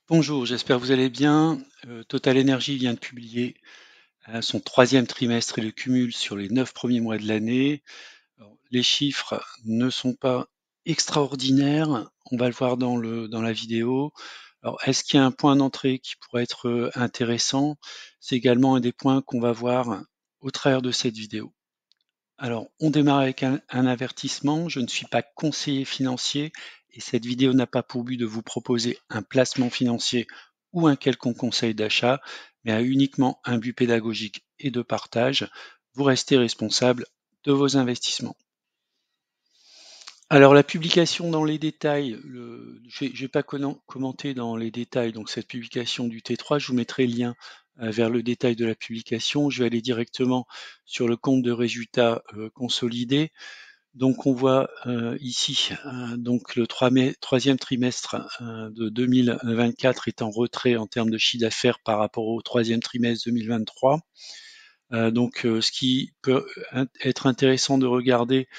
Bonjour, j'espère que vous allez bien. Total Energy vient de publier son troisième trimestre et le cumul sur les 9 premiers mois de l'année. Les chiffres ne sont pas extraordinaires, on va le voir dans la vidéo. Alors, est-ce qu'il y a un point d'entrée qui pourrait être intéressant? C'est également un des points qu'on va voir au travers de cette vidéo. Alors, on démarre avec un avertissement. Je ne suis pas conseiller financier et cette vidéo n'a pas pour but de vous proposer un placement financier ou un quelconque conseil d'achat, mais a uniquement un but pédagogique et de partage. Vous restez responsable de vos investissements. Alors, la publication dans les détails, je ne vais pas commenter dans les détails donc cette publication du T3, je vous mettrai le lien vers le détail de la publication. Je vais aller directement sur le compte de résultats consolidé. Donc on voit ici donc le troisième trimestre de 2024 est en retrait en termes de chiffre d'affaires par rapport au troisième trimestre 2023. Donc ce qui peut être intéressant de regarder,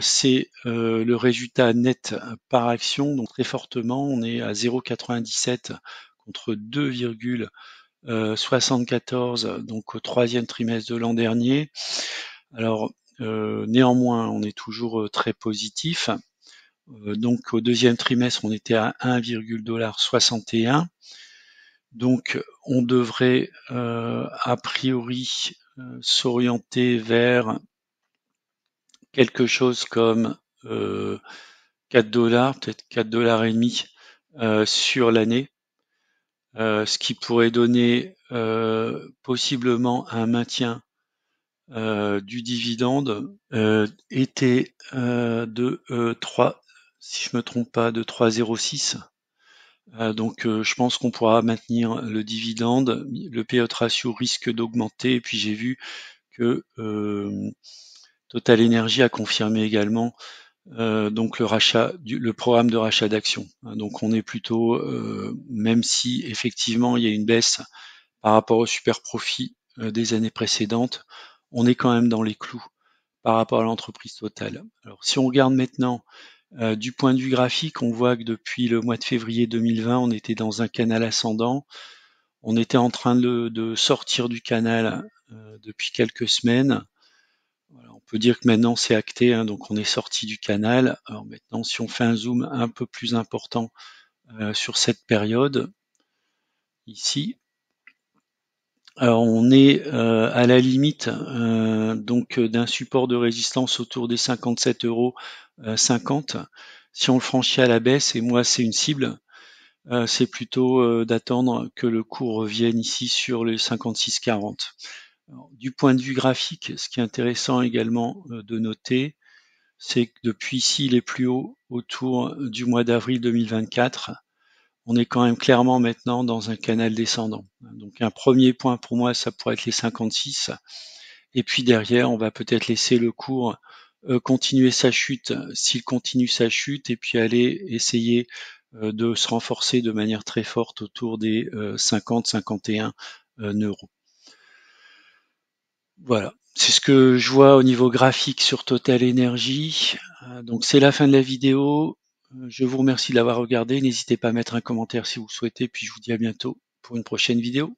c'est le résultat net par action. Donc très fortement, on est à 0,97 contre 2,74 donc au troisième trimestre de l'an dernier. Alors néanmoins, on est toujours très positif. Donc au deuxième trimestre, on était à 1,61. Donc on devrait a priori s'orienter vers quelque chose comme 4 dollars, peut-être 4 dollars et demi sur l'année, ce qui pourrait donner possiblement un maintien du dividende était de 3, si je me trompe pas, de 3,06. Donc je pense qu'on pourra maintenir le dividende. Le payout ratio risque d'augmenter. Et puis j'ai vu que Total Energy a confirmé également donc le programme de rachat d'actions. Donc on est plutôt, même si effectivement il y a une baisse par rapport au super profit des années précédentes, on est quand même dans les clous par rapport à l'entreprise Total. Alors si on regarde maintenant du point de vue graphique, on voit que depuis le mois de février 2020, on était dans un canal ascendant. On était en train de sortir du canal depuis quelques semaines. Voilà, on peut dire que maintenant c'est acté, hein, donc on est sorti du canal. Alors maintenant, si on fait un zoom un peu plus important sur cette période, ici, alors on est à la limite donc d'un support de résistance autour des 57,50 €. Si on le franchit à la baisse, et moi c'est une cible, c'est plutôt d'attendre que le cours revienne ici sur les 56,40. Du point de vue graphique, ce qui est intéressant également de noter, c'est que depuis ici les plus hauts autour du mois d'avril 2024, on est quand même clairement maintenant dans un canal descendant. Donc un premier point pour moi, ça pourrait être les 56. Et puis derrière, on va peut-être laisser le cours continuer sa chute, s'il continue sa chute, et puis aller essayer de se renforcer de manière très forte autour des 50-51 euros. Voilà, c'est ce que je vois au niveau graphique sur Total Energy. Donc c'est la fin de la vidéo. Je vous remercie de l'avoir regardé. N'hésitez pas à mettre un commentaire si vous le souhaitez, puis je vous dis à bientôt pour une prochaine vidéo.